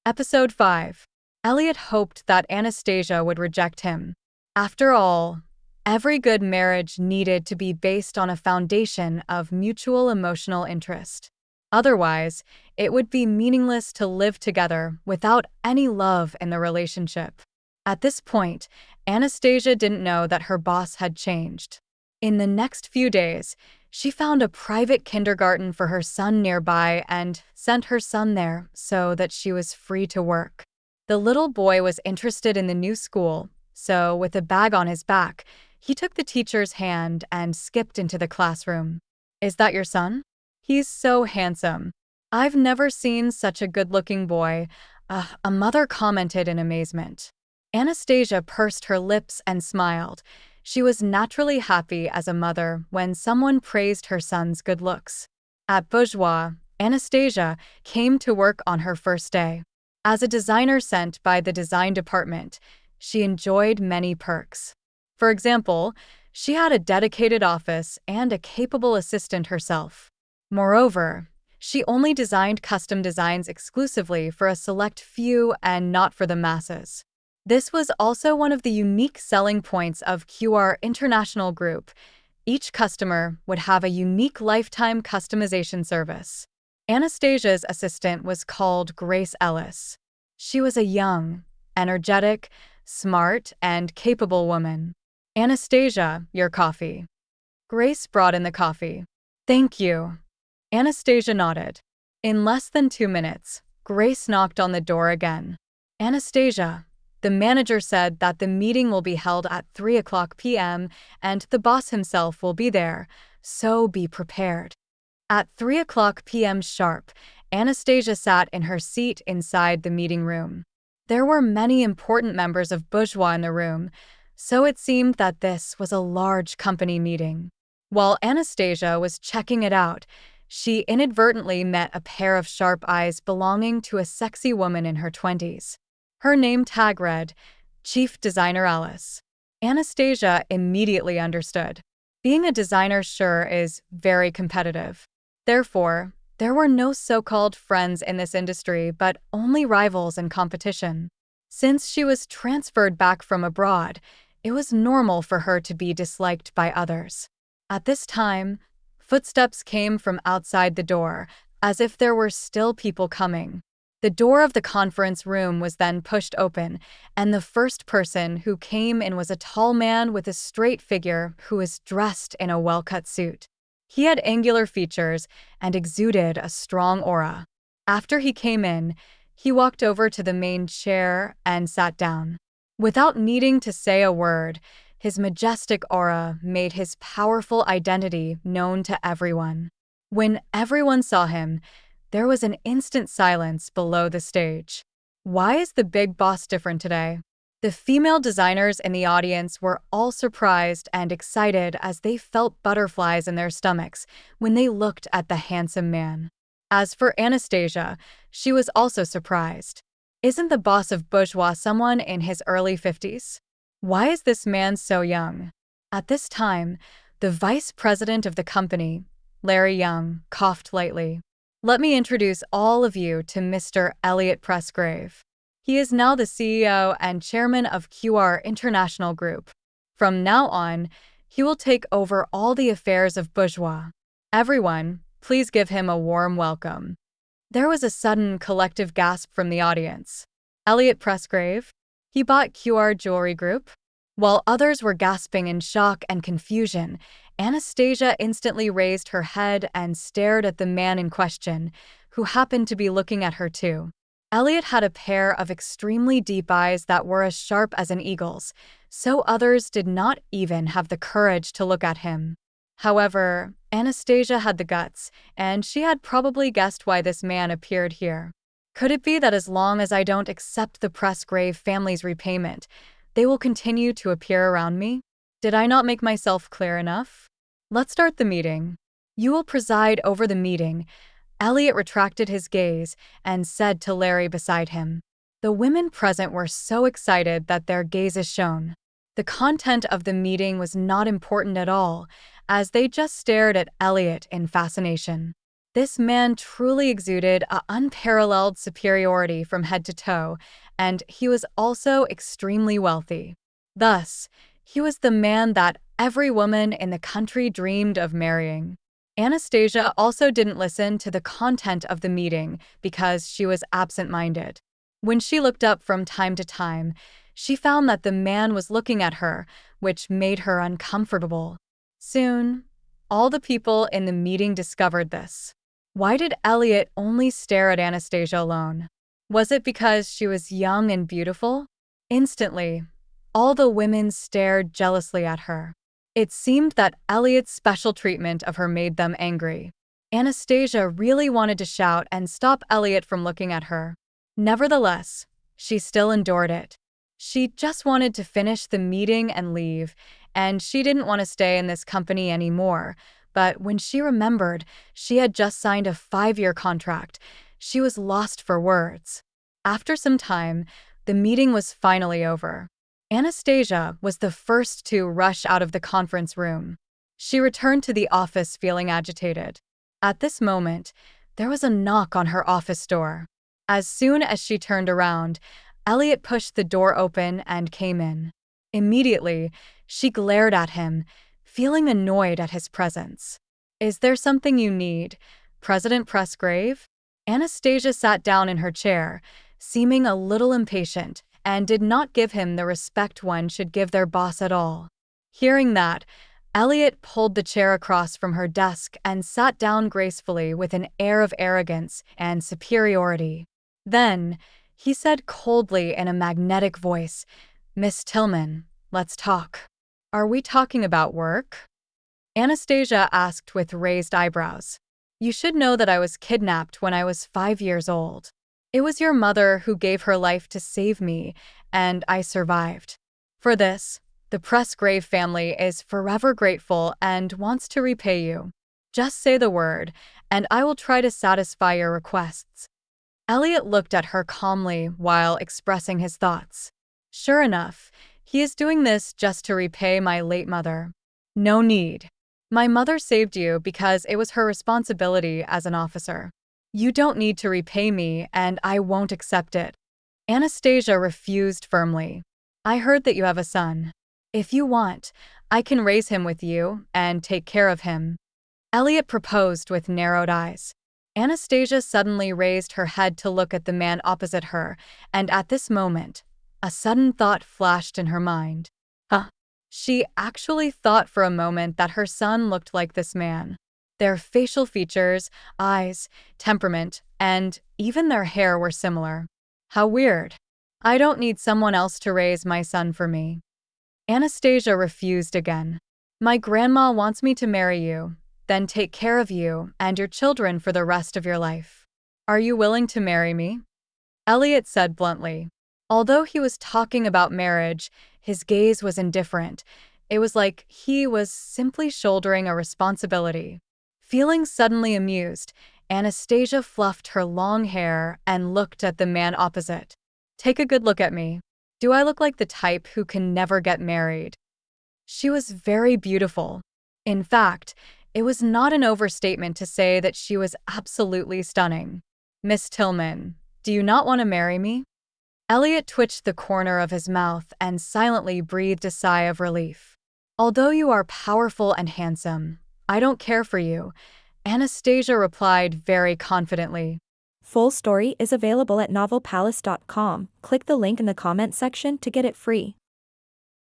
Episode 5. Elliot hoped that Anastasia would reject him. After all, every good marriage needed to be based on a foundation of mutual emotional interest. Otherwise, it would be meaningless to live together without any love in the relationship. At this point, Anastasia didn't know that her boss had changed. In the next few days, she found a private kindergarten for her son nearby and sent her son there so that she was free to work. The little boy was interested in the new school, so with a bag on his back, he took the teacher's hand and skipped into the classroom. "Is that your son? He's so handsome. I've never seen such a good-looking boy," a mother commented in amazement. Anastasia pursed her lips and smiled. She was naturally happy as a mother when someone praised her son's good looks. At Bourgeois, Anastasia came to work on her first day. As a designer sent by the design department, she enjoyed many perks. For example, she had a dedicated office and a capable assistant herself. Moreover, she only designed custom designs exclusively for a select few and not for the masses. This was also one of the unique selling points of QR International Group. Each customer would have a unique lifetime customization service. Anastasia's assistant was called Grace Ellis. She was a young, energetic, smart, and capable woman. "Anastasia, your coffee." Grace brought in the coffee. "Thank you." Anastasia nodded. In less than 2 minutes, Grace knocked on the door again. "Anastasia, the manager said that the meeting will be held at 3:00 p.m. and the boss himself will be there, so be prepared." At 3:00 p.m. sharp, Anastasia sat in her seat inside the meeting room. There were many important members of Bourgeois in the room, so it seemed that this was a large company meeting. While Anastasia was checking it out, she inadvertently met a pair of sharp eyes belonging to a sexy woman in her 20s. Her name tag read, Chief Designer Alice. Anastasia immediately understood. Being a designer sure is very competitive. Therefore, there were no so-called friends in this industry but only rivals and competition. Since she was transferred back from abroad, it was normal for her to be disliked by others. At this time, footsteps came from outside the door, as if there were still people coming. The door of the conference room was then pushed open, and the first person who came in was a tall man with a straight figure who was dressed in a well-cut suit. He had angular features and exuded a strong aura. After he came in, he walked over to the main chair and sat down. Without needing to say a word, his majestic aura made his powerful identity known to everyone. When everyone saw him, there was an instant silence below the stage. Why is the big boss different today? The female designers in the audience were all surprised and excited as they felt butterflies in their stomachs when they looked at the handsome man. As for Anastasia, she was also surprised. Isn't the boss of Bourgeois someone in his early 50s? Why is this man so young? At this time, the vice president of the company, Larry Young, coughed lightly. "Let me introduce all of you to Mr. Elliot Pressgrave. He is now the CEO and chairman of QR International Group. From now on, he will take over all the affairs of Bourgeois. Everyone, please give him a warm welcome." There was a sudden collective gasp from the audience. Elliot Pressgrave? He bought QR Jewelry Group? While others were gasping in shock and confusion, Anastasia instantly raised her head and stared at the man in question, who happened to be looking at her too. Elliot had a pair of extremely deep eyes that were as sharp as an eagle's, so others did not even have the courage to look at him. However, Anastasia had the guts, and she had probably guessed why this man appeared here. Could it be that as long as I don't accept the Pressgrave family's repayment, they will continue to appear around me? Did I not make myself clear enough? Let's start the meeting. You will preside over the meeting. Elliot retracted his gaze and said to Larry beside him. The women present were so excited that their gazes shone. The content of the meeting was not important at all, as they just stared at Elliot in fascination. This man truly exuded an unparalleled superiority from head to toe, and he was also extremely wealthy. Thus, he was the man that every woman in the country dreamed of marrying. Anastasia also didn't listen to the content of the meeting because she was absent-minded. When she looked up from time to time, she found that the man was looking at her, which made her uncomfortable. Soon, all the people in the meeting discovered this. Why did Elliot only stare at Anastasia alone? Was it because she was young and beautiful? Instantly, all the women stared jealously at her. It seemed that Elliot's special treatment of her made them angry. Anastasia really wanted to shout and stop Elliot from looking at her. Nevertheless, she still endured it. She just wanted to finish the meeting and leave, and she didn't want to stay in this company anymore. But when she remembered she had just signed a 5-year contract, she was lost for words. After some time, the meeting was finally over. Anastasia was the first to rush out of the conference room. She returned to the office feeling agitated. At this moment, there was a knock on her office door. As soon as she turned around, Elliot pushed the door open and came in. Immediately, she glared at him, feeling annoyed at his presence. "Is there something you need, President Pressgrave?" Anastasia sat down in her chair, seeming a little impatient, and did not give him the respect one should give their boss at all. Hearing that, Elliot pulled the chair across from her desk and sat down gracefully with an air of arrogance and superiority. Then, he said coldly in a magnetic voice, "Miss Tillman, let's talk." "Are we talking about work?" Anastasia asked with raised eyebrows. "You should know that I was kidnapped when I was 5 years old. It was your mother who gave her life to save me, and I survived. For this, the Pressgrave family is forever grateful and wants to repay you. Just say the word, and I will try to satisfy your requests." Elliot looked at her calmly while expressing his thoughts. "Sure enough, he is doing this just to repay my late mother. No need. My mother saved you because it was her responsibility as an officer. You don't need to repay me, and I won't accept it." Anastasia refused firmly. "I heard that you have a son. If you want, I can raise him with you and take care of him." Elliot proposed with narrowed eyes. Anastasia suddenly raised her head to look at the man opposite her, and at this moment, a sudden thought flashed in her mind. She actually thought for a moment that her son looked like this man. Their facial features, eyes, temperament, and even their hair were similar. How weird. "I don't need someone else to raise my son for me." Anastasia refused again. "My grandma wants me to marry you, then take care of you and your children for the rest of your life. Are you willing to marry me?" Elliot said bluntly. Although he was talking about marriage, his gaze was indifferent. It was like he was simply shouldering a responsibility. Feeling suddenly amused, Anastasia fluffed her long hair and looked at the man opposite. "Take a good look at me. Do I look like the type who can never get married?" She was very beautiful. In fact, it was not an overstatement to say that she was absolutely stunning. "Miss Tillman, do you not want to marry me?" Elliot twitched the corner of his mouth and silently breathed a sigh of relief. "Although you are powerful and handsome, I don't care for you," Anastasia replied very confidently. Full story is available at novelpalace.com. Click the link in the comment section to get it free.